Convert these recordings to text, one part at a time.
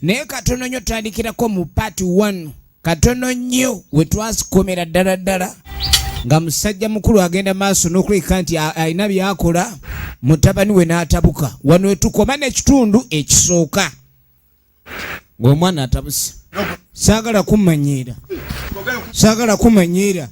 naye katono nnyo tandikirako mu part 1 katono nnyo we twasikomera ddala nga musajja mukulu agenda maaso n'okuleka nti alina byakola mutabani we n'atabuka wano wetukoma n'ekitundu ekisooka ng'omwana atabuse saagala kumanyiira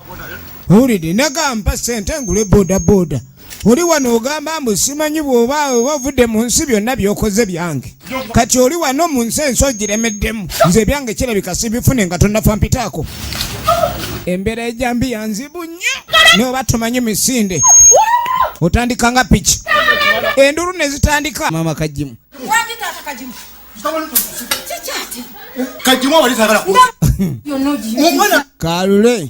owulidde nagamba sente ngule bodaboda oli wano ogamba mbu simanyi bw'oba ovudde mu nsi byonna byokoze byange kati oli wano mu nsi ensi ogiremeddemu nze byange kirabika sibifune nga tonnafa mpitaako embeera ejambi yanzibu nnyo noba tomanyi misinde otandika nga piki enduru ne zitandika mama Kajimu Kalule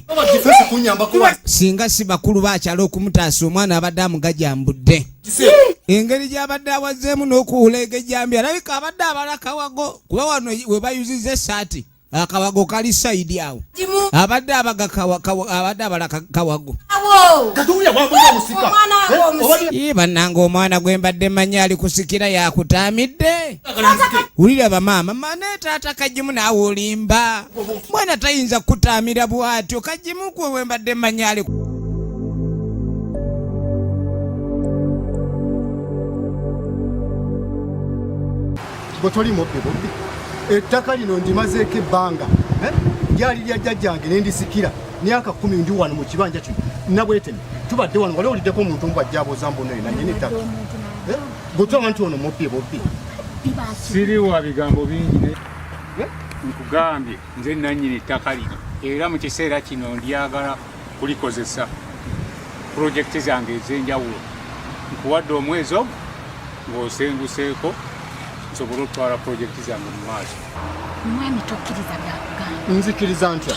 singa si bakulu bakyala okumutaasa omwana abadde amugajambudde engeri gy'abadde awazeemu n'okuwulega ejjambi alabika abadde abala kawago kuba wano we bayuziza esaati akawago kali sayidi awo abadde abala kawago bannanga omwana gwe mbadde manya ali kusikira yakutaamidde wulira bamaama mane taata Kajimu naawe olimba mwana tayinza kutaamira bwatyo Kajimu gwe we mbadde manya ali botoli mobbe bobbi ettaka lino ndimazeeko ebbanga lyali lya jjajjange nendisikira myaka 10 ndi wano mu kibanja kino nabwetene tubadde wano wali oliddeko omuntu mbwajja abooza mbono ena nyini ettaka bwetwaba nti ono mobbe bobbi siriwa bigambo bingi nkugambye nze nannyini ettaka lino era mu kiseera kino ndyagala kulikozesa pulojekiti zange ez'enjawulo nkuwadde omwezi ogwo ng'osenguseeko nsobola otwala pulojekiti zange mu maaso. Mwami tokkiriza byakugamba. Nzikiriza ntya?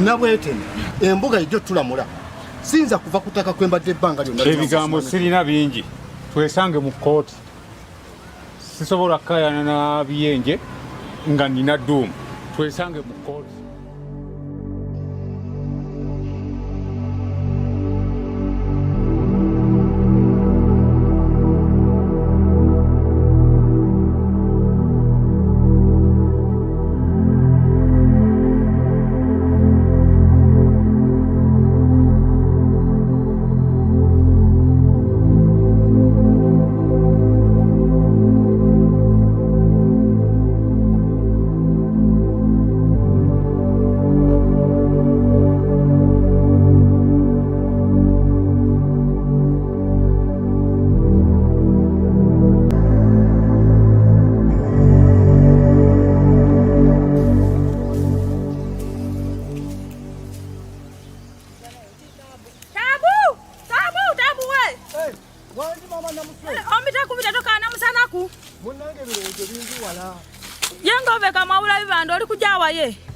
Nabwetene embuga ijjo tulamula sinza kuva kutaka kwembadde ebbanga lyonna. Ebigambo sirina bingi twesange mu kkooti sisobola kukayana na biyenje nga nina dduumu twesange mu kkooti.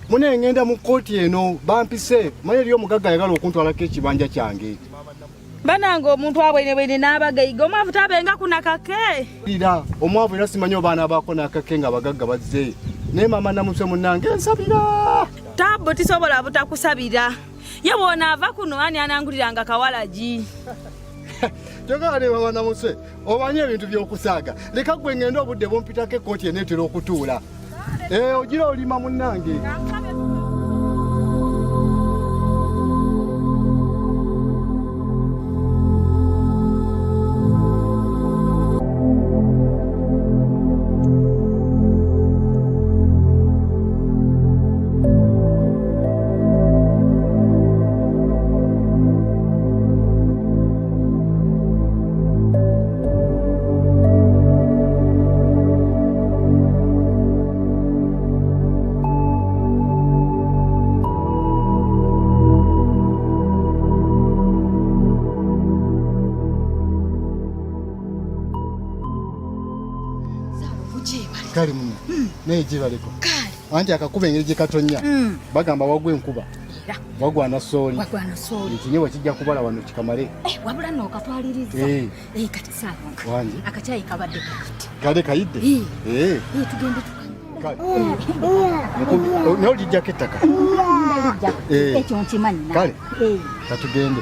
Mune ngenda mu kkooti eno bampise manye liyo mugagga yagala okuntwalako ekibanja kyange. Banange omuntu abwene n'abagaiga omwavu abenga kunakake. Ira omwavu era simanyi obaana abaako nakake nga bagagga bazze. Naye mama Namuswe munnange nsabira. Tabo tisobola butakusabira. Ye bwona ava kuno ani ananguliranga kawalaji. Jogale mama Namuswe obanye ebintu by'okusaaga. Leka gwe ngenda obudde bompitako ekkooti eno etera okutuula. Ogira olima munnange. Kali muno. Naye jibaleko. Kali. Anti akakuba engeri gye katonya. Bagamba wagwe enkuba. Wagwa na sooli. Ekinyewa kijja kubala wano kikamale. Wabula n'okatwaliriza. Kati saawa. Wangi. Akachayi kabadde kati. Kale kayidde. Tugende tukanywa. Naye olijjako ettaka. Ekyo nkimanyi. Kale. Katugende.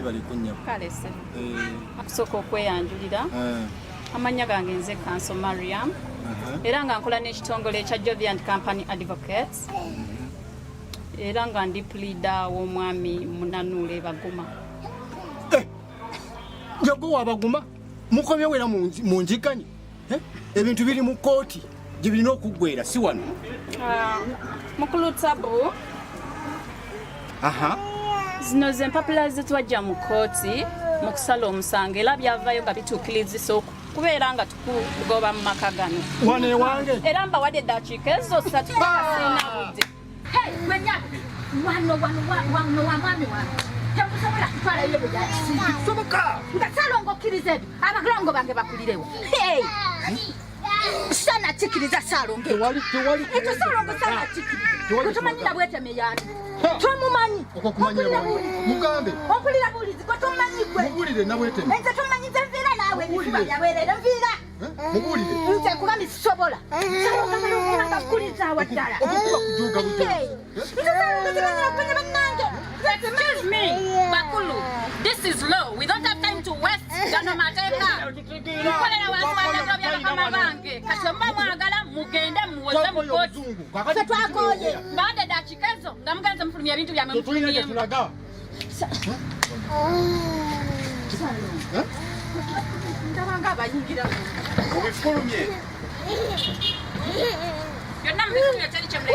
bali kunnya kale se akusooka okweyanjulira amanya gange nze Kanso Mariam era nga nkola n'ekitongole ekya Joviant Company Advocates era nga ndi pleader w'omwami Munanule Baguma. Jogo wabaguma mukomye wera mu njikanyi ebintu biri mu kooti gye birina okuggwera si wano. Mukulu Tabu zino ze mpapula ze twajja mu kooti mu kusala omusango era byavaayo nga bituukirizisa kubeera nga tukugoba mu maka gano wane wange era mbawadde eddakiika ezo 3 sina budde. Wano wa mwami wange temusobola kutwalayo soboka nga Salongo kkiriza ebyo abagalongo bange bakulirewo sana kikiriza Salongo ekyo Salongo sana kikiriza kutumanyira bweteme yani tomumanyi mugambe okulira bulizi kotumanyi gwe mubulire nabweteme enze tumanyize nviira naawe nifuba yaweerera nviira mubulire nze kuba misobola Salongo balongola bakuliza awaddala okukuba kujuga bujuga nze Salongo zimanyira okwenya bannange. Excuse me, Bakulu. This is law. We don't have time to waste. Gano mateka. Mukolera wantu bya bakama bange. Kashomba mwagala mugende muwoze mu koti. Kwe twakoye. Baada dakika ezo nga mugenze mufulumya bintu bya mufulumya. Ndabanga abayingira. Obifulumye. Yonna mufulumya tali chemle.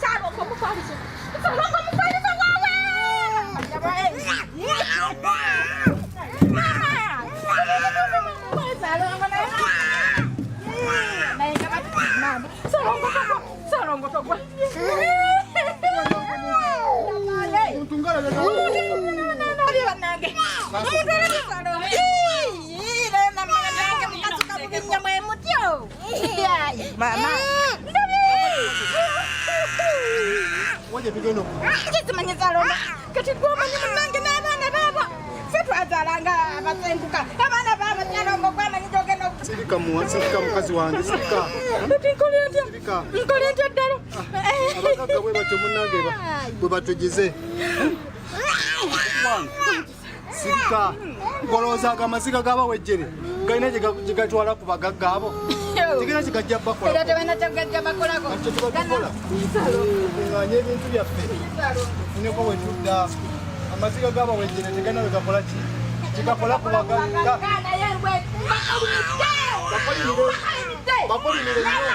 Salongo mufalize. Salongo mufalize wawe. Salongo togwa. Mama. Waje bigeno. Kisimanye Salongo. Kati gwomanyi munange n'abaana baabo. Ffe twazaalanga abasenguka. Abaana baabo Salongo gwamanyi gyogenda Sirika mukazi wange sirika. nkolera ntya? Nkolera ntya ddala? Abagagga bwe batyo munnange bwe batugize. Sirika ngoloozaga amaziga g'abawejjere galina gye gatwala ku bagagga abo. Tigina kigajja bakola. Era tebena kyagajja bakolako. Kati tubakola. Nganye ebintu byaffe. Funeko we tudda. Amaziga g'abawejjere tegana we gakola ki? Kigakola ku bagagga. Bakolimire nnyo.